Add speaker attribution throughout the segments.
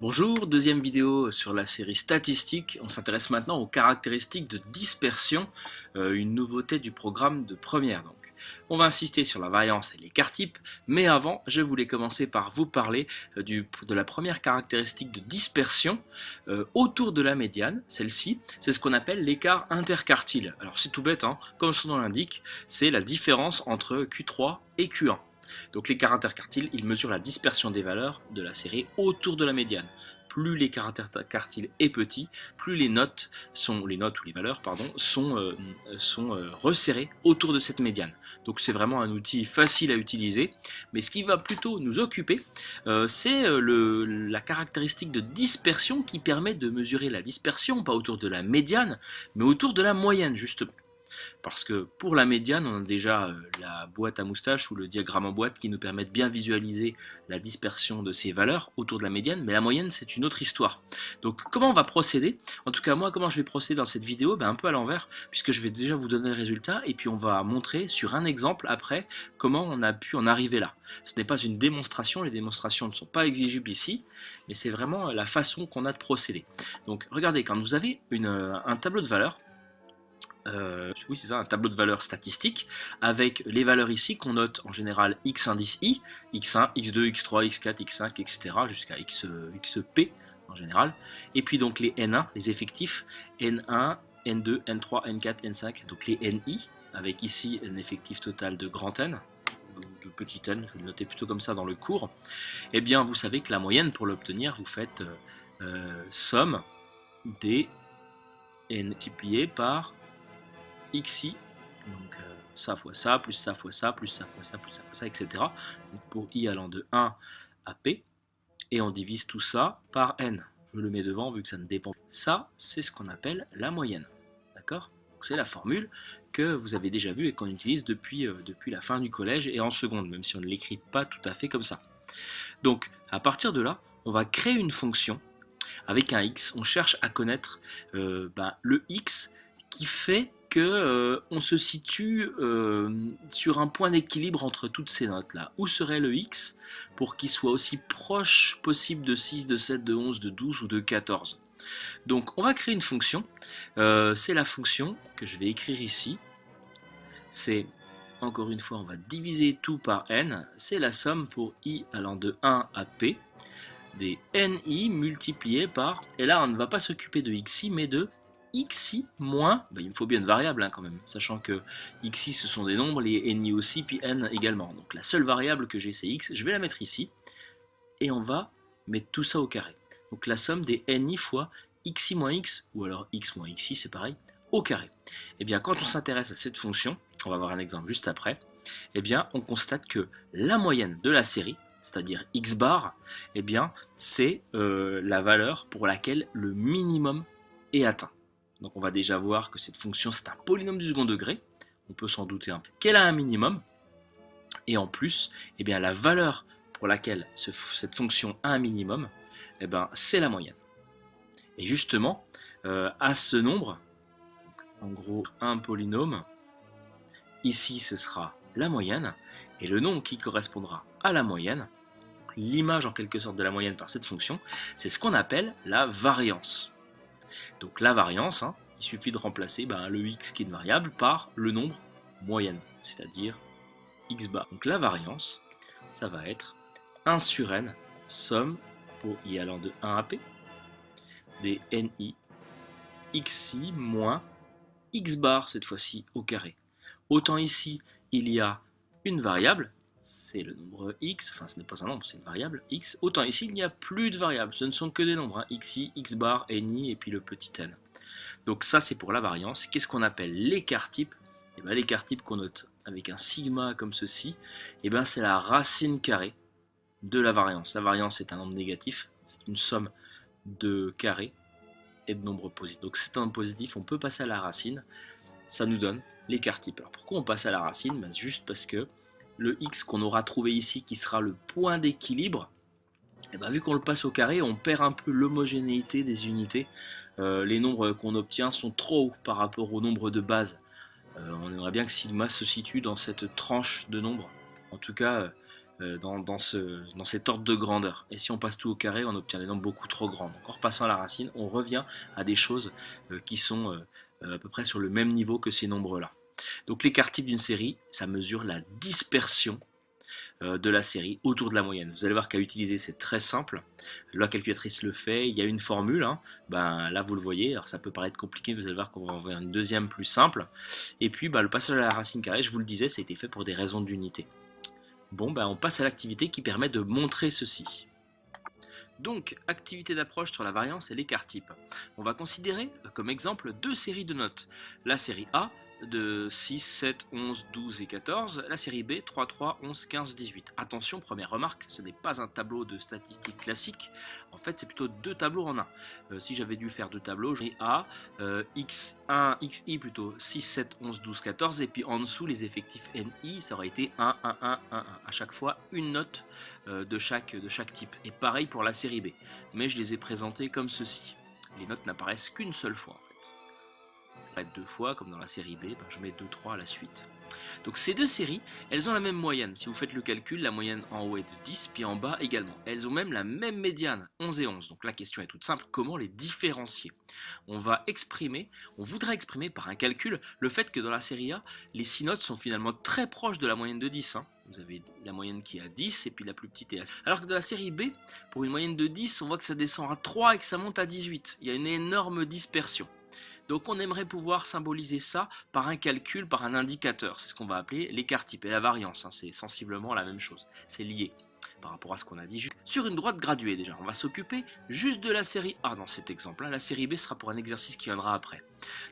Speaker 1: Bonjour, deuxième vidéo sur la série statistique. On s'intéresse maintenant aux caractéristiques de dispersion, une nouveauté du programme de première donc. On va insister sur la variance et l'écart type, mais avant, je voulais commencer par vous parler de la première caractéristique de dispersion autour de la médiane. Celle-ci, c'est ce qu'on appelle l'écart interquartile. Alors c'est tout bête, hein, comme son nom l'indique, c'est la différence entre Q3 et Q1. Donc l'écart interquartile, il mesure la dispersion des valeurs de la série autour de la médiane. Plus l'écart interquartile est petit, plus les notes ou les valeurs sont resserrées autour de cette médiane. Donc c'est vraiment un outil facile à utiliser, mais ce qui va plutôt nous occuper, c'est la caractéristique de dispersion qui permet de mesurer la dispersion, pas autour de la médiane, mais autour de la moyenne justement. Parce que pour la médiane, on a déjà la boîte à moustache ou le diagramme en boîte qui nous permet de bien visualiser la dispersion de ces valeurs autour de la médiane, mais la moyenne c'est une autre histoire. Donc comment on va procéder? En tout cas moi, comment je vais procéder dans cette vidéo? Un peu à l'envers, puisque je vais déjà vous donner le résultat et puis on va montrer sur un exemple après comment on a pu en arriver là. Ce n'est pas une démonstration, les démonstrations ne sont pas exigibles ici, mais c'est vraiment la façon qu'on a de procéder. Donc regardez, quand vous avez un tableau de valeurs, oui c'est ça, un tableau de valeurs statistiques avec les valeurs ici qu'on note en général x indice i, x1, x2, x3, x4, x5, etc. jusqu'à xp en général, et puis donc les n1, les effectifs n1, n2, n3, n4, n5, donc les ni, avec ici un effectif total de grand N, de petit n, je vais le noter plutôt comme ça dans le cours. Et bien vous savez que la moyenne, pour l'obtenir, vous faites somme des n multiplié par xi, donc ça fois ça, plus ça fois ça, plus ça fois ça, plus ça fois ça, etc. Donc pour i allant de 1 à p, et on divise tout ça par n. Je le mets devant vu que ça ne dépend pas. Ça, c'est ce qu'on appelle la moyenne. D'accord? C'est la formule que vous avez déjà vue et qu'on utilise depuis la fin du collège et en seconde, même si on ne l'écrit pas tout à fait comme ça. Donc, à partir de là, on va créer une fonction avec un x. On cherche à connaître le x qui fait qu'on se situe sur un point d'équilibre entre toutes ces notes-là. Où serait le x pour qu'il soit aussi proche possible de 6, de 7, de 11, de 12 ou de 14? Donc on va créer une fonction, c'est la fonction que je vais écrire ici. C'est, encore une fois, on va diviser tout par n, c'est la somme pour i allant de 1 à p, des ni multipliés par, et là on ne va pas s'occuper de xi mais de xi moins, il me faut bien une variable quand même, sachant que xi ce sont des nombres, les ni aussi, puis n également. Donc la seule variable que j'ai c'est x, je vais la mettre ici, et on va mettre tout ça au carré. Donc la somme des ni fois xi moins x, ou alors x moins xi, c'est pareil, au carré. Et bien quand on s'intéresse à cette fonction, on va voir un exemple juste après, et bien on constate que la moyenne de la série, c'est-à-dire x bar, eh bien c'est la valeur pour laquelle le minimum est atteint. Donc on va déjà voir que cette fonction c'est un polynôme du second degré, on peut s'en douter un peu, qu'elle a un minimum, et en plus, eh bien, la valeur pour laquelle cette fonction a un minimum, eh bien, c'est la moyenne. Et justement, à ce nombre, en gros un polynôme, ici ce sera la moyenne, et le nombre qui correspondra à la moyenne, l'image en quelque sorte de la moyenne par cette fonction, c'est ce qu'on appelle la variance. Donc la variance, il suffit de remplacer le x qui est une variable par le nombre moyenne, c'est-à-dire x bar. Donc la variance, ça va être 1 sur n, somme pour i allant de 1 à p, des ni xi moins x bar, cette fois-ci au carré. Autant ici, il y a une variable, c'est le nombre x, enfin ce n'est pas un nombre, c'est une variable x, autant ici il n'y a plus de variables, ce ne sont que des nombres, xi, x bar, ni et puis le petit n. Donc ça c'est pour la variance. Qu'est-ce qu'on appelle l'écart type? L'écart type qu'on note avec un sigma comme ceci, c'est la racine carrée de la variance. La variance est un nombre négatif, c'est une somme de carrés et de nombres positifs. Donc c'est un nombre positif, on peut passer à la racine, ça nous donne l'écart type. Alors pourquoi on passe à la racine? Juste parce que le x qu'on aura trouvé ici, qui sera le point d'équilibre, vu qu'on le passe au carré, on perd un peu l'homogénéité des unités. Les nombres qu'on obtient sont trop hauts par rapport au nombre de base. On aimerait bien que sigma se situe dans cette tranche de nombres. En tout cas, dans cet ordre de grandeur. Et si on passe tout au carré, on obtient des nombres beaucoup trop grands. Donc en repassant à la racine, on revient à des choses qui sont à peu près sur le même niveau que ces nombres-là. Donc l'écart type d'une série, ça mesure la dispersion de la série autour de la moyenne. Vous allez voir qu'à utiliser, c'est très simple. La calculatrice le fait, il y a une formule, hein. Ben, là vous le voyez, alors ça peut paraître compliqué, vous allez voir qu'on va en voir une deuxième plus simple. Et puis le passage à la racine carrée, je vous le disais, ça a été fait pour des raisons d'unité. Bon, on passe à l'activité qui permet de montrer ceci. Donc, activité d'approche sur la variance et l'écart type. On va considérer comme exemple deux séries de notes. La série A de 6, 7, 11, 12 et 14. La série B 3, 3, 11, 15, 18. Attention, première remarque, ce n'est pas un tableau de statistiques classique. En fait, c'est plutôt deux tableaux en un. Si j'avais dû faire deux tableaux, j'aurais A, X1, XI plutôt 6, 7, 11, 12, 14. Et puis en dessous, les effectifs NI, ça aurait été 1, 1, 1, 1, 1. À chaque fois, une note de chaque type. Et pareil pour la série B. Mais je les ai présentés comme ceci. Les notes n'apparaissent qu'une seule fois. Deux fois, comme dans la série B, je mets 2, 3 à la suite. Donc ces deux séries, elles ont la même moyenne. Si vous faites le calcul, la moyenne en haut est de 10, puis en bas également. Elles ont même la même médiane, 11 et 11. Donc la question est toute simple, comment les différencier? On voudrait exprimer par un calcul le fait que dans la série A, les 6 notes sont finalement très proches de la moyenne de 10. Hein. Vous avez la moyenne qui est à 10 et puis la plus petite est à 6. Alors que dans la série B, pour une moyenne de 10, on voit que ça descend à 3 et que ça monte à 18. Il y a une énorme dispersion. Donc on aimerait pouvoir symboliser ça par un calcul, par un indicateur. C'est ce qu'on va appeler l'écart type et la variance. Hein, c'est sensiblement la même chose. C'est lié par rapport à ce qu'on a dit. Sur une droite graduée déjà, on va s'occuper juste de la série A dans cet exemple-là. La série B sera pour un exercice qui viendra après.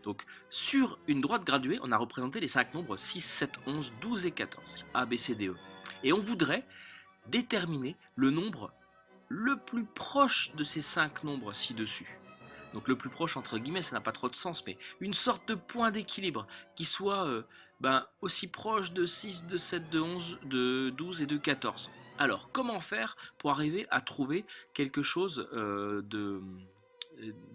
Speaker 1: Donc sur une droite graduée, on a représenté les 5 nombres 6, 7, 11, 12 et 14. A, B, C, D, E. Et on voudrait déterminer le nombre le plus proche de ces 5 nombres ci-dessus. Donc le plus proche entre guillemets, ça n'a pas trop de sens, mais une sorte de point d'équilibre qui soit aussi proche de 6, de 7, de 11, de 12 et de 14. Alors comment faire pour arriver à trouver quelque chose de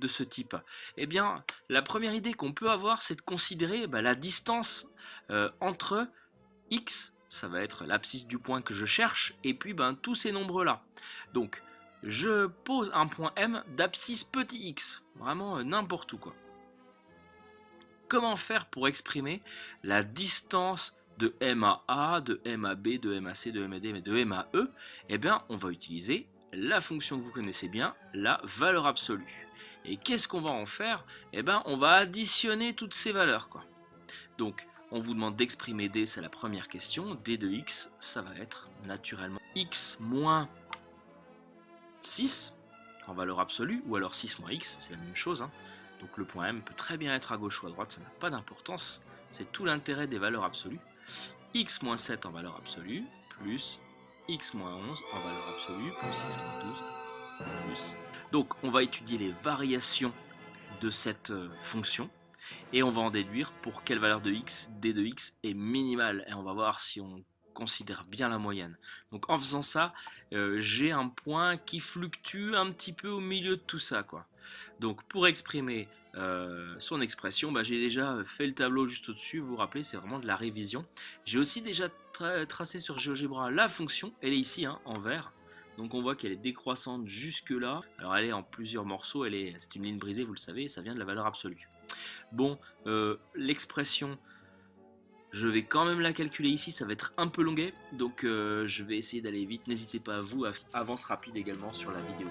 Speaker 1: ce type? Eh bien la première idée qu'on peut avoir, c'est de considérer la distance entre x, ça va être l'abscisse du point que je cherche, et puis tous ces nombres là. Donc je pose un point M d'abscisse petit x, vraiment n'importe où quoi. Comment faire pour exprimer la distance de M à A, de M à B, de M à C, de M à D, de M à E? Eh bien, on va utiliser la fonction que vous connaissez bien, la valeur absolue. Et qu'est-ce qu'on va en faire? Eh bien, on va additionner toutes ces valeurs quoi. Donc, on vous demande d'exprimer D, c'est la première question. D de x, ça va être naturellement x moins 6 en valeur absolue, ou alors 6 moins x, c'est la même chose. Hein. Donc le point M peut très bien être à gauche ou à droite, ça n'a pas d'importance. C'est tout l'intérêt des valeurs absolues. X moins 7 en valeur absolue, plus x moins 11 en valeur absolue, plus x moins 12, plus... Donc on va étudier les variations de cette fonction, et on va en déduire pour quelle valeur de x, d de x est minimale. Et on va voir si on considère bien la moyenne. Donc en faisant ça, j'ai un point qui fluctue un petit peu au milieu de tout ça quoi. Donc pour exprimer son expression, j'ai déjà fait le tableau juste au-dessus, vous vous rappelez, c'est vraiment de la révision. J'ai aussi déjà tracé sur GeoGebra la fonction, elle est ici hein, en vert. Donc on voit qu'elle est décroissante jusque là. Alors elle est en plusieurs morceaux, c'est une ligne brisée, vous le savez, et ça vient de la valeur absolue. Bon, l'expression, je vais quand même la calculer ici, ça va être un peu longuet, donc je vais essayer d'aller vite. N'hésitez pas à vous, avance rapide également sur la vidéo.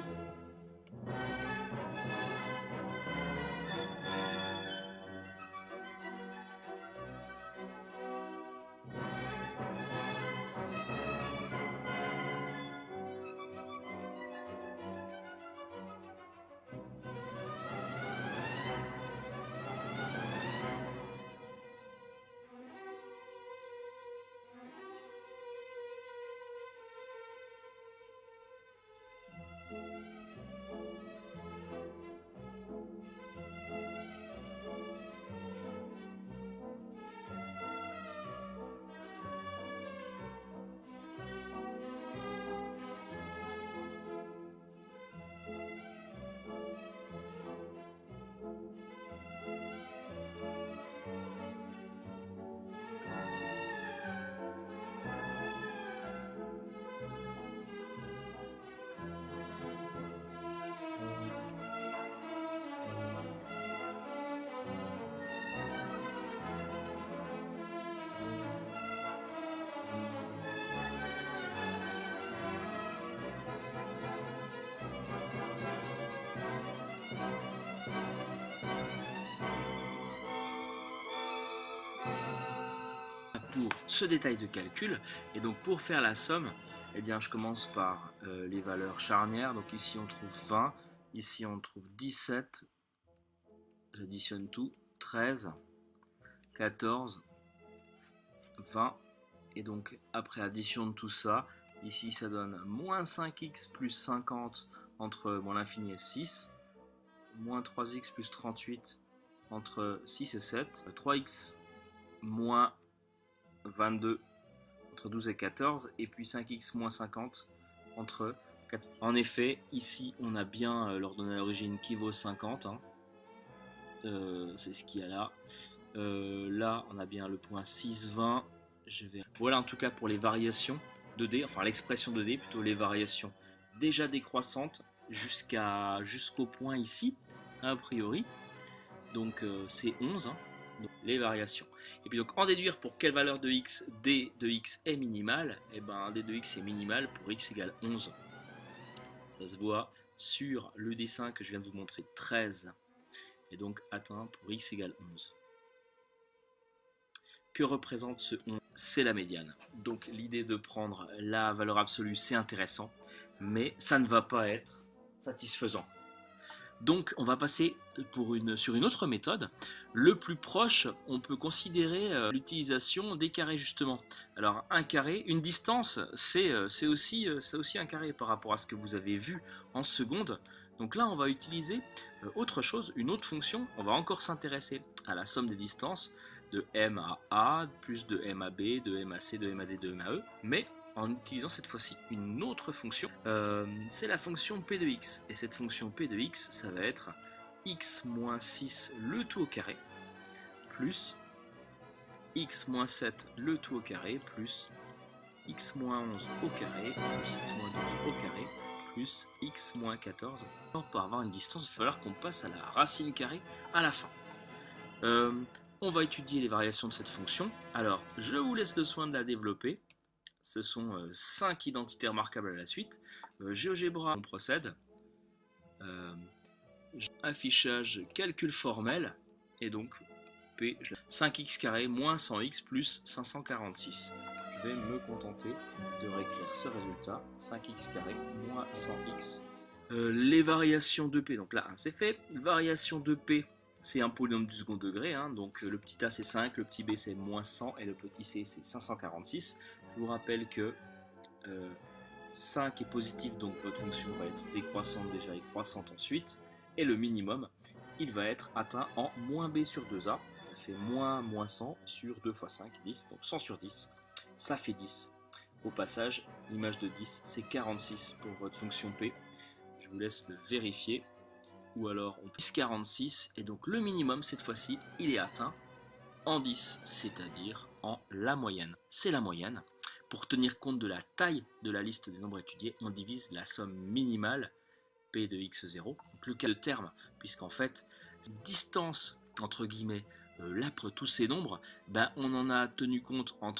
Speaker 1: pour ce détail de calcul. Et donc pour faire la somme, eh bien, je commence par les valeurs charnières. Donc ici on trouve 20, ici on trouve 17, j'additionne tout, 13, 14, 20. Et donc après addition de tout ça, ici ça donne moins 5x plus 50 entre l'infini et 6, moins 3x plus 38 entre 6 et 7, 3x moins 22 entre 12 et 14, et puis 5x moins 50 entre 4. En effet, ici on a bien l'ordonnée à l'origine qui vaut 50, hein. C'est ce qu'il y a là. Là on a bien le point 6, 20. Voilà en tout cas pour les variations de D, enfin l'expression de D, plutôt les variations déjà décroissantes jusqu'au point ici, a priori. Donc c'est 11, hein, donc les variations. Et puis donc en déduire pour quelle valeur de x D de x est minimale, et ben D de x est minimal pour x égale 11. Ça se voit sur le dessin que je viens de vous montrer, 13. Et donc atteint pour x égale 11. Que représente ce 11? C'est la médiane. Donc l'idée de prendre la valeur absolue, c'est intéressant, mais ça ne va pas être satisfaisant. Donc on va passer sur une autre méthode. Le plus proche, on peut considérer l'utilisation des carrés justement. Alors un carré, une distance, c'est aussi un carré par rapport à ce que vous avez vu en seconde. Donc là on va utiliser autre chose, une autre fonction. On va encore s'intéresser à la somme des distances de m à a, plus de m à b, de m à c, de m à d, de m à e, mais en utilisant cette fois-ci une autre fonction, c'est la fonction p de x. Et cette fonction p de x, ça va être x moins 6 le tout au carré, plus x moins 7 le tout au carré, plus x moins 11 au carré, plus x moins 12 au carré, plus x moins 14. Pour avoir une distance, il va falloir qu'on passe à la racine carrée à la fin. On va étudier les variations de cette fonction. Alors, je vous laisse le soin de la développer. Ce sont 5 identités remarquables à la suite. GeoGebra, on procède. Affichage, calcul formel. Et donc, P, 5x carré moins 100x plus 546. Je vais me contenter de réécrire ce résultat. 5x carré moins 100x. Les variations de P, donc là 1 c'est fait. Variation de P, c'est un polynôme du second degré, hein, donc le petit a c'est 5, le petit b c'est moins 100 et le petit c c'est 546. Je vous rappelle que 5 est positif, donc votre fonction va être décroissante déjà et croissante ensuite. Et le minimum, il va être atteint en moins b sur 2a, ça fait moins 100 sur 2 fois 5, 10, donc 100 sur 10, ça fait 10. Au passage, l'image de 10, c'est 46 pour votre fonction p. Je vous laisse le vérifier. Ou alors on pisse 46, et donc le minimum cette fois-ci il est atteint en 10, c'est-à-dire en la moyenne. C'est la moyenne. Pour tenir compte de la taille de la liste des nombres étudiés, on divise la somme minimale P de x0, donc le cas de terme, puisqu'en fait, distance entre guillemets, là pour tous ces nombres, ben, on en a tenu compte on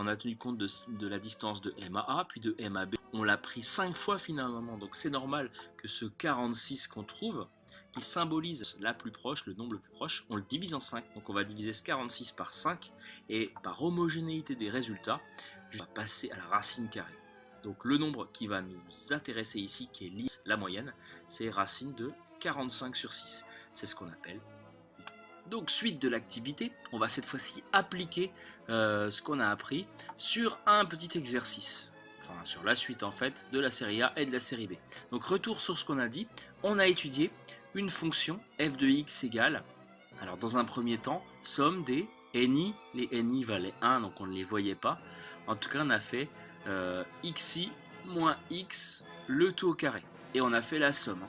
Speaker 1: a tenu compte de la distance de m à a, puis de m à b. On l'a pris 5 fois finalement, donc c'est normal que ce 46 qu'on trouve, qui symbolise la plus proche, le nombre le plus proche, on le divise en 5. Donc on va diviser ce 46 par 5, et par homogénéité des résultats, je vais passer à la racine carrée. Donc le nombre qui va nous intéresser ici, qui est la moyenne, c'est racine de 45 sur 6. C'est ce qu'on appelle. Donc suite de l'activité, on va cette fois-ci appliquer ce qu'on a appris sur un petit exercice. Enfin sur la suite en fait de la série A et de la série B. Donc retour sur ce qu'on a dit, on a étudié une fonction f de x égale, alors dans un premier temps, somme des ni, les ni valaient 1 donc on ne les voyait pas. En tout cas on a fait xi moins x le tout au carré. Et on a fait la somme.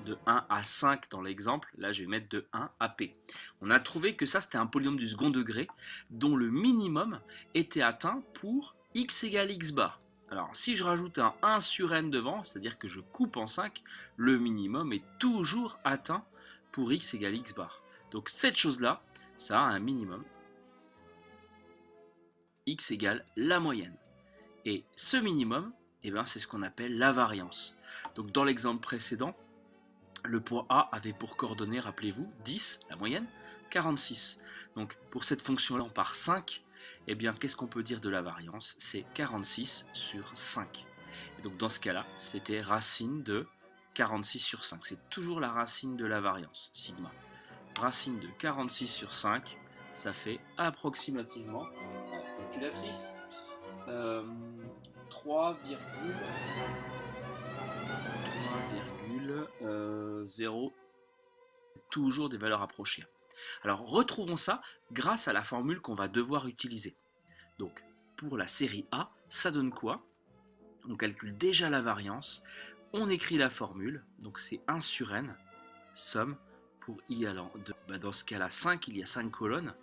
Speaker 1: De 1 à 5 dans l'exemple, là je vais mettre de 1 à p. On a trouvé que ça c'était un polynôme du second degré dont le minimum était atteint pour x égale x bar. Alors si je rajoute un 1 sur n devant, c'est-à-dire que je coupe en 5, le minimum est toujours atteint pour x égale x bar. Donc cette chose-là, ça a un minimum, x égale la moyenne. Et ce minimum, eh ben, c'est ce qu'on appelle la variance. Donc dans l'exemple précédent, le point A avait pour coordonnées, rappelez-vous, 10, la moyenne, 46. Donc pour cette fonction-là, on part 5. Eh bien, qu'est-ce qu'on peut dire de la variance? C'est 46 sur 5. Et donc dans ce cas-là, c'était racine de 46 sur 5. C'est toujours la racine de la variance, sigma. Racine de 46 sur 5, ça fait approximativement, la calculatrice, 3,0, toujours des valeurs approchées. Alors retrouvons ça grâce à la formule qu'on va devoir utiliser. Donc pour la série A, ça donne quoi? On calcule déjà la variance, on écrit la formule, donc c'est 1 sur n, somme pour i allant de, dans ce cas-là 5, il y a 5 colonnes,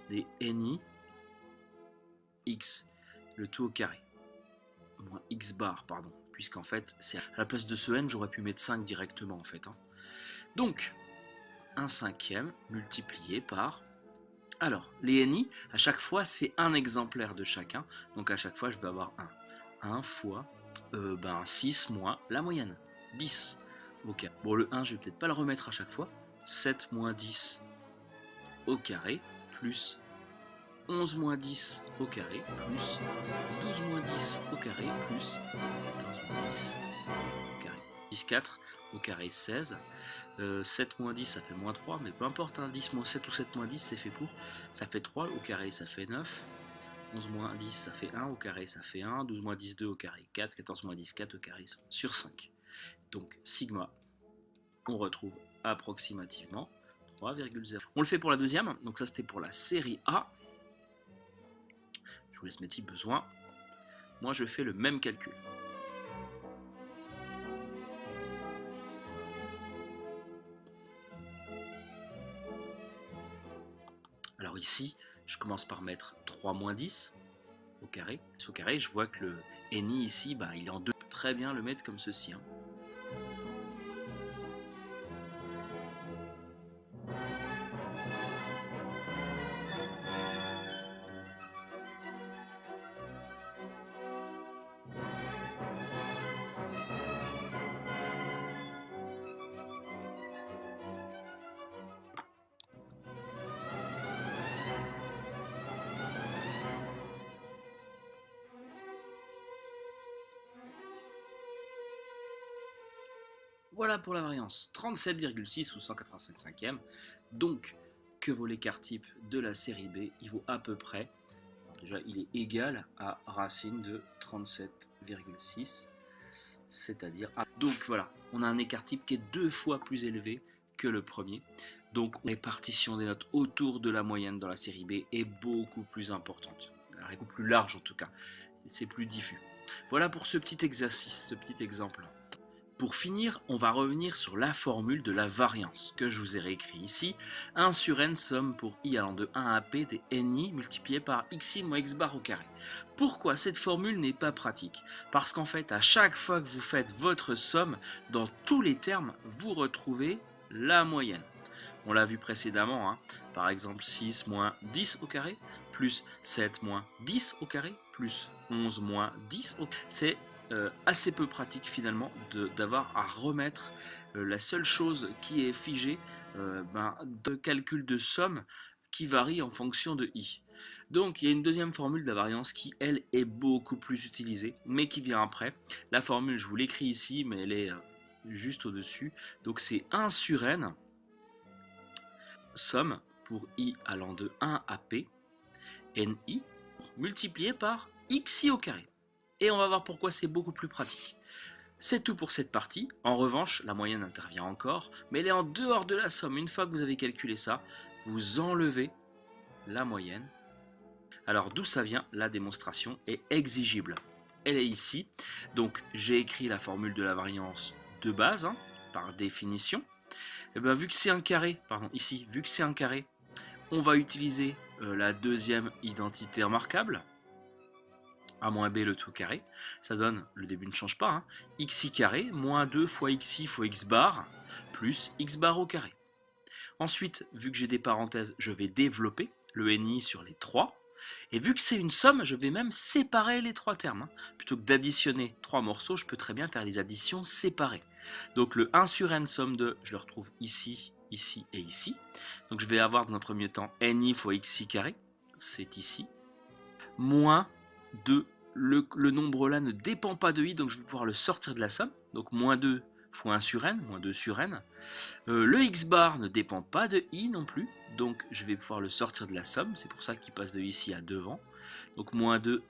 Speaker 1: des ni x, le tout au carré, moins x bar, pardon, puisqu'en fait, c'est à la place de ce n, j'aurais pu mettre 5 directement en fait. Donc, 1 cinquième multiplié par... Alors, les ni, à chaque fois, c'est un exemplaire de chacun, donc à chaque fois, je vais avoir 1 fois 6 moins la moyenne, 10. Ok, bon le 1, je vais peut-être pas le remettre à chaque fois, 7 moins 10 au carré, plus 11 moins 10 au carré, plus 12 moins 10 au carré, plus 14 moins 10 au carré. 10, 4 au carré, 16. 7 moins 10, ça fait moins 3, mais peu importe, hein, 10 moins 7 ou 7 moins 10, c'est fait pour. Ça fait 3 au carré, ça fait 9. 11 moins 10, ça fait 1 au carré, ça fait 1. 12 moins 10, 2 au carré, 4. 14 moins 10, 4 au carré, sur 5. Donc, sigma, on retrouve approximativement 3,0. On le fait pour la deuxième, donc ça c'était pour la série A. Je vous laisse mettre si besoin. Moi je fais le même calcul. Alors ici, je commence par mettre 3 moins 10 au carré. Au carré, je vois que le ni ici, il est en 2. Très bien le mettre comme ceci. Voilà pour la variance, 37,6 ou 185e. Donc, que vaut l'écart type de la série B? Il vaut à peu près, déjà il est égal à racine de 37,6, c'est-à-dire... Donc voilà, on a un écart type qui est 2 fois plus élevé que le premier. Donc la répartition des notes autour de la moyenne dans la série B est beaucoup plus importante, beaucoup plus large en tout cas, c'est plus diffus. Voilà pour ce petit exercice, ce petit exemple. Pour finir, on va revenir sur la formule de la variance que je vous ai réécrit ici. 1 sur n somme pour i allant de 1 à p des ni multiplié par xi moins x bar au carré. Pourquoi cette formule n'est pas pratique? Parce qu'en fait, à chaque fois que vous faites votre somme, dans tous les termes, vous retrouvez la moyenne. On l'a vu précédemment, par exemple 6 moins 10 au carré, plus 7 moins 10 au carré, plus 11 moins 10 au carré. C'est assez peu pratique finalement d'avoir à remettre la seule chose qui est figée de calcul de somme qui varie en fonction de i. Donc il y a une deuxième formule de la variance qui elle est beaucoup plus utilisée mais qui vient après. La formule je vous l'écris ici mais elle est juste au dessus, donc c'est 1 sur n somme pour i allant de 1 à p ni multiplié par xi au carré. Et on va voir pourquoi c'est beaucoup plus pratique. C'est tout pour cette partie. En revanche, la moyenne intervient encore, mais elle est en dehors de la somme. Une fois que vous avez calculé ça, vous enlevez la moyenne. Alors d'où ça vient? La démonstration est exigible. Elle est ici. Donc j'ai écrit la formule de la variance de base, par définition. Et bien, vu que c'est un carré, ici, vu que c'est un carré, on va utiliser la deuxième identité remarquable. A moins b le tout carré, ça donne, le début ne change pas, xi carré, moins 2 fois xi fois x bar, plus x bar au carré. Ensuite, vu que j'ai des parenthèses, je vais développer le ni sur les 3, et vu que c'est une somme, je vais même séparer les 3 termes. Plutôt que d'additionner 3 morceaux, je peux très bien faire les additions séparées. Donc le 1 sur n somme de, je le retrouve ici, ici et ici. Donc je vais avoir dans un premier temps ni fois xi carré, c'est ici, moins 2. Le nombre là ne dépend pas de i, donc je vais pouvoir le sortir de la somme. Donc moins 2 fois 1 sur n, moins 2 sur n. Le x bar ne dépend pas de i non plus, donc je vais pouvoir le sortir de la somme, c'est pour ça qu'il passe de ici à devant. Donc moins 2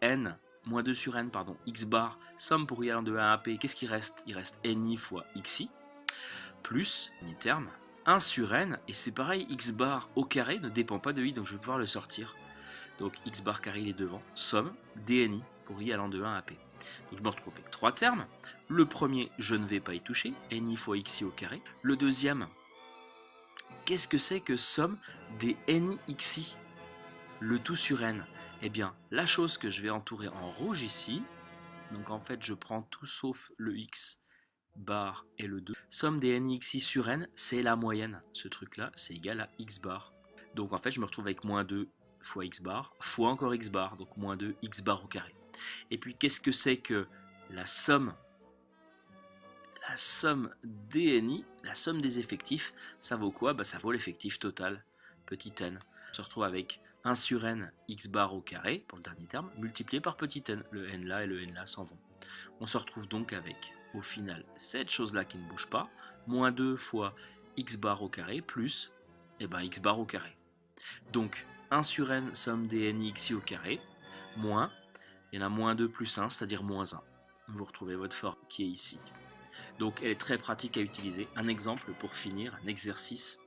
Speaker 1: sur n, pardon, x bar, somme pour i allant de 1 à p, qu'est-ce qui reste? Il reste ni fois xi, plus, ni terme, 1 sur n, et c'est pareil, x bar au carré ne dépend pas de i, donc je vais pouvoir le sortir. Donc x bar carré il est devant, somme dni pour i allant de 1 à p. Donc je me retrouve avec 3 termes. Le premier, je ne vais pas y toucher, ni fois xi au carré. Le deuxième, qu'est-ce que c'est que somme des ni xi? Le tout sur n. Eh bien, la chose que je vais entourer en rouge ici, donc en fait je prends tout sauf le x bar et le 2. Somme des ni xi sur n, c'est la moyenne. Ce truc-là, c'est égal à x bar. Donc en fait, je me retrouve avec moins 2 fois x bar, fois encore x bar, donc moins 2 x bar au carré. Et puis qu'est-ce que c'est que la somme des ni, la somme des effectifs, ça vaut quoi? Ça vaut l'effectif total, petit n. On se retrouve avec 1 sur n x bar au carré, pour le dernier terme, multiplié par petit n. Le n là et le n là s'en vont. On se retrouve donc avec, au final, cette chose-là qui ne bouge pas, moins 2 fois x bar au carré, plus x bar au carré. Donc, 1 sur n, somme des ni xi au carré, moins, il y en a moins 2 plus 1, c'est-à-dire moins 1. Vous retrouvez votre forme qui est ici. Donc, elle est très pratique à utiliser. Un exemple pour finir, un exercice.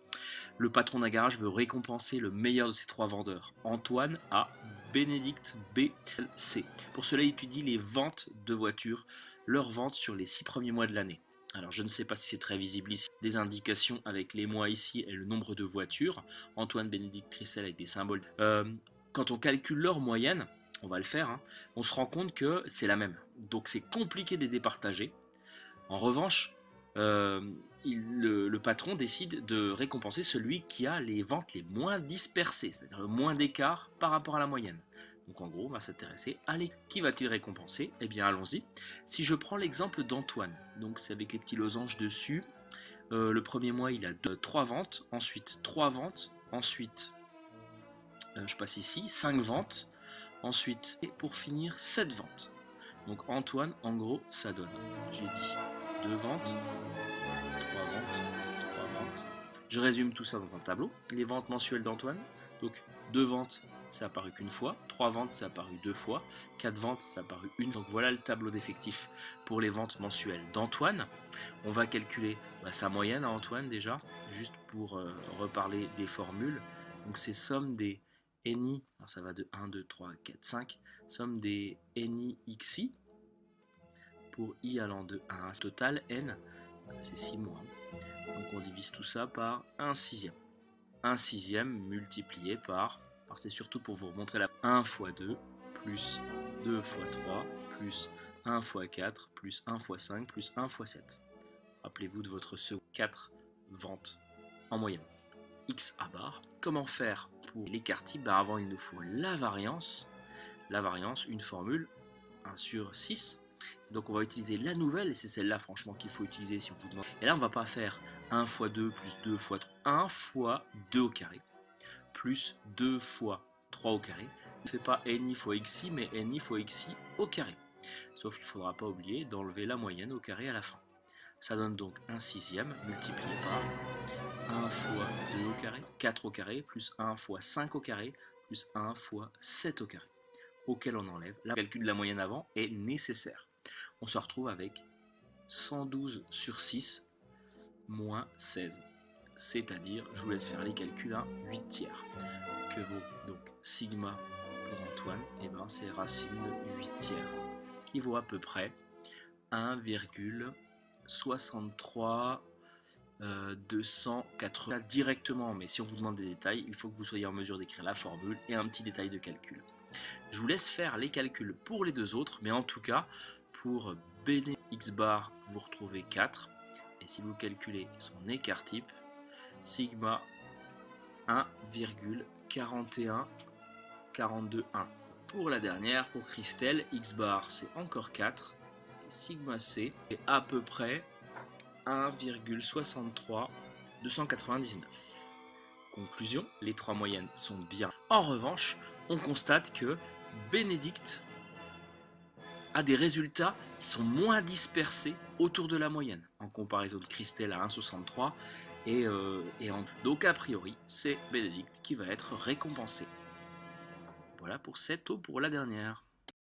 Speaker 1: Le patron d'un garage veut récompenser le meilleur de ses 3 vendeurs, Antoine A, Bénédicte B, C. Pour cela, il étudie les ventes de voitures, leurs ventes sur les 6 premiers mois de l'année. Alors je ne sais pas si c'est très visible ici, des indications avec les mois ici et le nombre de voitures, Antoine, Bénédicte, Tricelle avec des symboles. Quand on calcule leur moyenne, on va le faire, hein, on se rend compte que c'est la même. Donc c'est compliqué de les départager. En revanche, le patron décide de récompenser celui qui a les ventes les moins dispersées, c'est-à-dire le moins d'écart par rapport à la moyenne. Donc en gros, on va s'intéresser à qui va-t-il récompenser? Eh bien allons-y. Si je prends l'exemple d'Antoine, donc c'est avec les petits losanges dessus, le premier mois il a 3 ventes, ensuite 3 ventes, ensuite, je passe ici, 5 ventes, ensuite, et pour finir, 7 ventes. Donc Antoine, en gros, ça donne, j'ai dit, 2 ventes, 3 ventes, 3 ventes. Je résume tout ça dans un tableau. Les ventes mensuelles d'Antoine, donc 2 ventes, ça a apparu qu'une fois, 3 ventes, ça a apparu 2 fois, 4 ventes, ça a apparu une. Donc voilà le tableau d'effectifs pour les ventes mensuelles d'Antoine. On va calculer sa moyenne à Antoine déjà, juste pour reparler des formules. Donc c'est somme des ni, alors ça va de 1, 2, 3, 4, 5, somme des ni xi, pour i allant de 1 à total n, c'est 6 mois. Donc on divise tout ça par 1 sixième. 1 sixième multiplié par, alors c'est surtout pour vous remontrer la 1 fois 2, plus 2 fois 3, plus 1 fois 4, plus 1 fois 5, plus 1 fois 7. Rappelez-vous de votre second 4 ventes en moyenne. X à bar. Comment faire pour l'écart type? Avant, il nous faut la variance. La variance, une formule, 1 sur 6. Donc on va utiliser la nouvelle, et c'est celle-là franchement qu'il faut utiliser si on vous demande. Et là on va pas faire 1 fois 2 plus 2 fois 3, 1 fois 2 au carré, plus 2 fois 3 au carré. On ne fait pas ni fois xi, mais ni fois xi au carré. Sauf qu'il ne faudra pas oublier d'enlever la moyenne au carré à la fin. Ça donne donc 1 sixième multiplié par 1 fois 2 au carré, 4 au carré, plus 1 fois 5 au carré, plus 1 fois 7 au carré, auquel on enlève. Le calcul de la moyenne avant est nécessaire. On se retrouve avec 112 sur 6 moins 16. C'est-à-dire, je vous laisse faire les calculs à 8 tiers. Que vaut donc sigma pour Antoine? Et bien c'est racine de 8 tiers, qui vaut à peu près 1,63 280 directement. Mais si on vous demande des détails, il faut que vous soyez en mesure d'écrire la formule et un petit détail de calcul. Je vous laisse faire les calculs pour les deux autres, mais en tout cas, pour Béné x bar, vous retrouvez 4. Et si vous calculez son écart type, sigma 1,4142,1. Pour la dernière, pour Christelle, x bar c'est encore 4. Et sigma c est à peu près 1,63 299. Conclusion, les 3 moyennes sont bien. En revanche, on constate que Bénédicte a des résultats qui sont moins dispersés autour de la moyenne, en comparaison de Christelle à 1,63 donc a priori, c'est Bénédicte qui va être récompensé. Voilà pour cette eau pour la dernière.